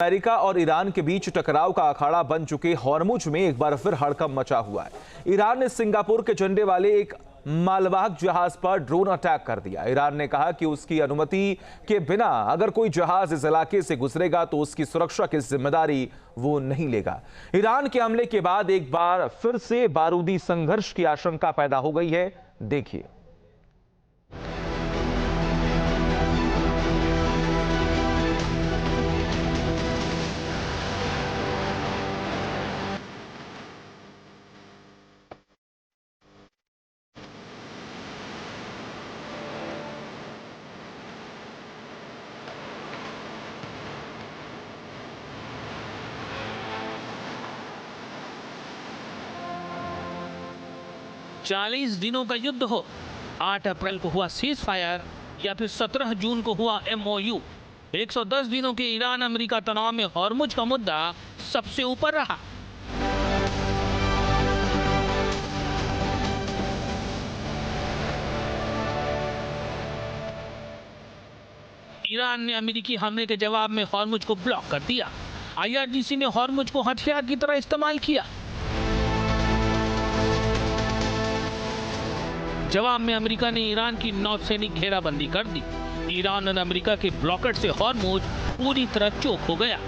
America और Iran के बीच टकराव का अखाड़ा बन चुके हॉर्मुज में एक बार फिर हड़कंप मचा हुआ है। ईरान ने सिंगापुर के झंडे वाले एक मालवाहक जहाज पर ड्रोन अटैक कर दिया। ईरान ने कहा कि उसकी अनुमति के बिना अगर कोई जहाज इस इलाके से गुजरेगा तो उसकी सुरक्षा की जिम्मेदारी वो नहीं लेगा। ईरान के हमले के बाद एक बार फिर से बारूदी संघर्ष की आशंका पैदा हो गई है। देखिए। 40 दिनों का युद्ध हो, 8 अप्रैल को हुआ सीज फायर या फिर 17 जून को हुआ MOU, 110 दिनों के ईरान अमेरिका तनाव में हॉर्मुज का मुद्दा सबसे ऊपर रहा। ईरान ने अमेरिकी हमले के जवाब में हॉर्मुज को ब्लॉक कर दिया। IRGC ने हॉर्मुज को हथियार की तरह इस्तेमाल किया। जवाब में अमेरिका ने ईरान की नौसैनिक घेराबंदी कर दी। ईरान और अमेरिका के ब्लॉकेट से हॉर्मुज पूरी तरह चोक हो गया।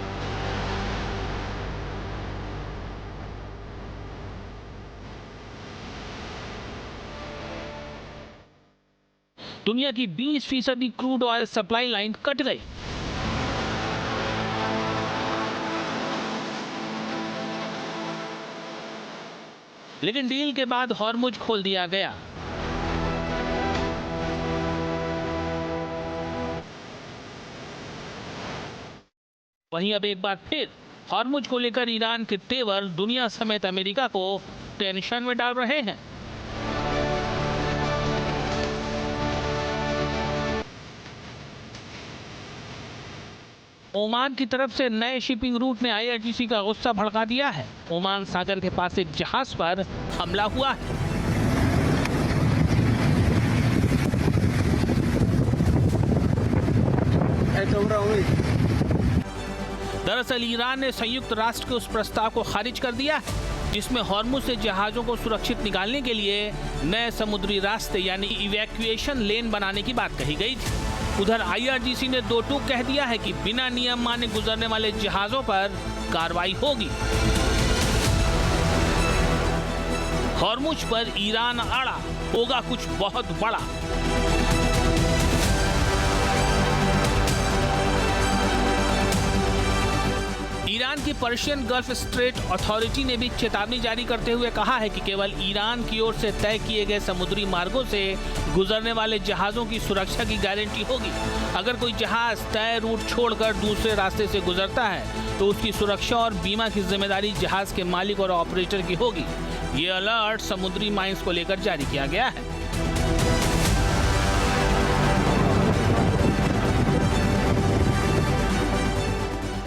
दुनिया की 20% crude oil supply line cut गई। लेकिन डील के बाद हॉर्मुज खोल दिया गया। वहीं अब एक बार फिर हॉर्मुज को लेकर ईरान के तेवर दुनिया समेत अमेरिका को टेंशन में डाल रहे हैं। ओमान की तरफ से नए शिपिंग रूट ने IRGC का गुस्सा भड़का दिया है। ओमान सागर के पास एक जहाज पर हमला हुआ है। दरअसल ईरान ने संयुक्त राष्ट्र के उस प्रस्ताव को खारिज कर दिया है जिसमें हॉर्मुज से जहाजों को सुरक्षित निकालने के लिए नए समुद्री रास्ते यानी इवैक्यूएशन लेन बनाने की बात कही गई थी। उधर IRGC ने दो टूक कह दिया है कि बिना नियम माने गुजरने वाले जहाजों पर कार्रवाई होगी। हॉर्मुज पर ईरान अड़ा, होगा कुछ बहुत बड़ा। ईरान की पर्शियन गल्फ स्ट्रेट अथॉरिटी ने भी चेतावनी जारी करते हुए कहा है कि केवल ईरान की ओर से तय किए गए समुद्री मार्गों से गुजरने वाले जहाजों की सुरक्षा की गारंटी होगी। अगर कोई जहाज तय रूट छोड़कर दूसरे रास्ते से गुजरता है तो उसकी सुरक्षा और बीमा की जिम्मेदारी जहाज के मालिक और ऑपरेटर की होगी। ये अलर्ट समुद्री माइंस को लेकर जारी किया गया है।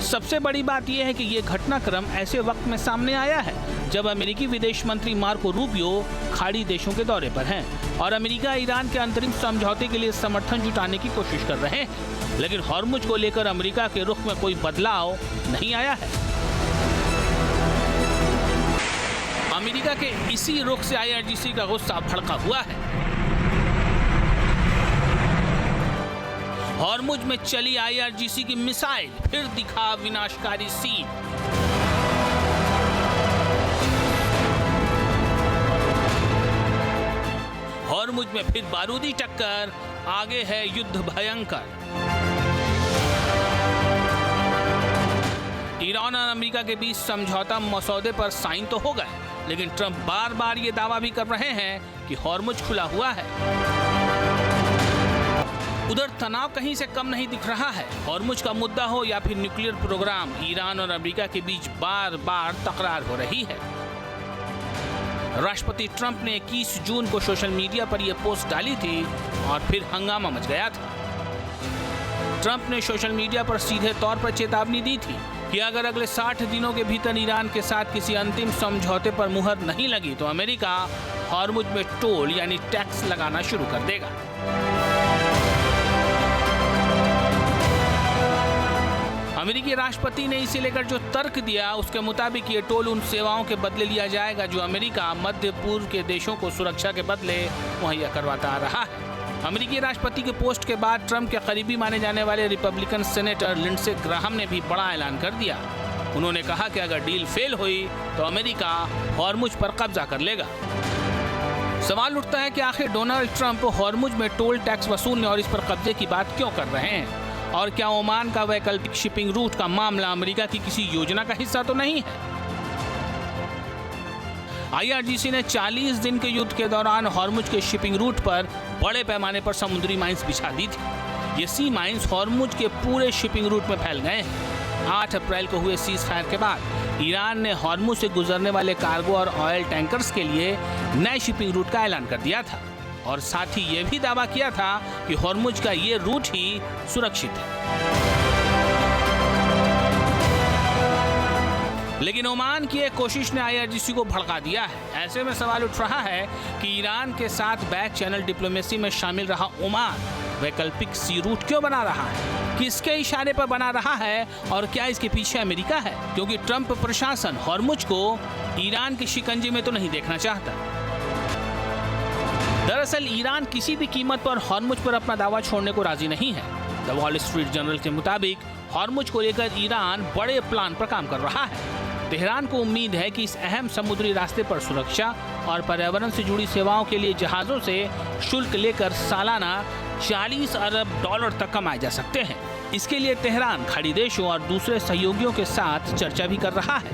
सबसे बड़ी बात यह है कि ये घटनाक्रम ऐसे वक्त में सामने आया है जब अमेरिकी विदेश मंत्री मार्को रूबियो खाड़ी देशों के दौरे पर हैं और अमेरिका ईरान के अंतरिम समझौते के लिए समर्थन जुटाने की कोशिश कर रहे हैं। लेकिन हॉर्मुज को लेकर अमेरिका के रुख में कोई बदलाव नहीं आया है। अमेरिका के इसी रुख से IRGC का गुस्सा भड़का हुआ है। हॉर्मुज में चली IRGC की मिसाइल फिर दिखा विनाशकारी सीन। हॉर्मुज में फिर बारूदी टक्कर, आगे है युद्ध भयंकर। ईरान और अमेरिका के बीच समझौता मसौदे पर साइन तो हो गए, लेकिन ट्रंप बार बार ये दावा भी कर रहे हैं कि हॉर्मुज खुला हुआ है। उधर तनाव कहीं से कम नहीं दिख रहा है। हॉर्मुज का मुद्दा हो या फिर न्यूक्लियर प्रोग्राम, ईरान और अमेरिका के बीच बार बार तकरार हो रही है। राष्ट्रपति ट्रंप ने 21 जून को सोशल मीडिया पर यह पोस्ट डाली थी और फिर हंगामा मच गया था। ट्रंप ने सोशल मीडिया पर सीधे तौर पर चेतावनी दी थी कि अगर अगले 60 दिनों के भीतर ईरान के साथ किसी अंतिम समझौते पर मुहर नहीं लगी तो अमेरिका हॉर्मुज में टोल यानी टैक्स लगाना शुरू कर देगा। अमेरिकी राष्ट्रपति ने इसे लेकर जो तर्क दिया उसके मुताबिक ये टोल उन सेवाओं के बदले लिया जाएगा जो अमेरिका मध्य पूर्व के देशों को सुरक्षा के बदले मुहैया करवाता आ रहा है। अमेरिकी राष्ट्रपति के पोस्ट के बाद ट्रंप के करीबी माने जाने वाले रिपब्लिकन सेनेटर लिंडसे ग्राहम ने भी बड़ा ऐलान कर दिया। उन्होंने कहा कि अगर डील फेल हुई तो अमेरिका हॉर्मुज पर कब्जा कर लेगा। सवाल उठता है कि आखिर डोनाल्ड ट्रंप हॉर्मुज में टोल टैक्स वसूलने और इस पर कब्जे की बात क्यों कर रहे हैं, और क्या ओमान का वैकल्पिक शिपिंग रूट का मामला अमेरिका की किसी योजना का हिस्सा तो नहीं है। IRGC ने 40 दिन के युद्ध के दौरान हॉर्मुज के शिपिंग रूट पर बड़े पैमाने पर समुद्री माइंस बिछा दी थी। ये सी माइंस हॉर्मुज के पूरे शिपिंग रूट में फैल गए हैं। 8 अप्रैल को हुए सीज फायर के बाद ईरान ने हॉर्मुज से गुजरने वाले कार्गो और ऑयल टैंकर्स के लिए नए शिपिंग रूट का ऐलान कर दिया था और साथ ही ये भी दावा किया था कि हॉर्मुज का ये रूट ही सुरक्षित है। लेकिन ओमान की एक कोशिश ने IRGC को भड़का दिया है। ऐसे में सवाल उठ रहा है कि ईरान के साथ बैक चैनल डिप्लोमेसी में शामिल रहा ओमान वैकल्पिक सी रूट क्यों बना रहा है, किसके इशारे पर बना रहा है, और क्या इसके पीछे अमेरिका है, क्योंकि ट्रंप प्रशासन हॉर्मुज को ईरान के शिकंजे में तो नहीं देखना चाहता। दरअसल ईरान किसी भी कीमत पर हॉर्मुज पर अपना दावा छोड़ने को राजी नहीं है। द वॉल स्ट्रीट जर्नल के मुताबिक हॉर्मुज को लेकर ईरान बड़े प्लान पर काम कर रहा है। तेहरान को उम्मीद है कि इस अहम समुद्री रास्ते पर सुरक्षा और पर्यावरण से जुड़ी सेवाओं के लिए जहाजों से शुल्क लेकर सालाना 40 अरब डॉलर तक कमाए जा सकते हैं। इसके लिए तेहरान खाड़ी देशों और दूसरे सहयोगियों के साथ चर्चा भी कर रहा है।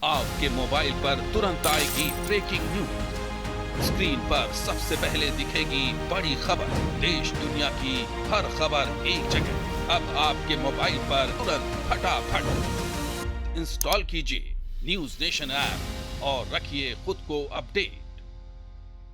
आपके मोबाइल पर तुरंत आएगी ब्रेकिंग न्यूज। स्क्रीन पर सबसे पहले दिखेगी बड़ी खबर। देश दुनिया की हर खबर एक जगह। अब आपके मोबाइल पर तुरंत फटाफट इंस्टॉल कीजिए न्यूज़ नेशन ऐप और रखिए खुद को अपडेट।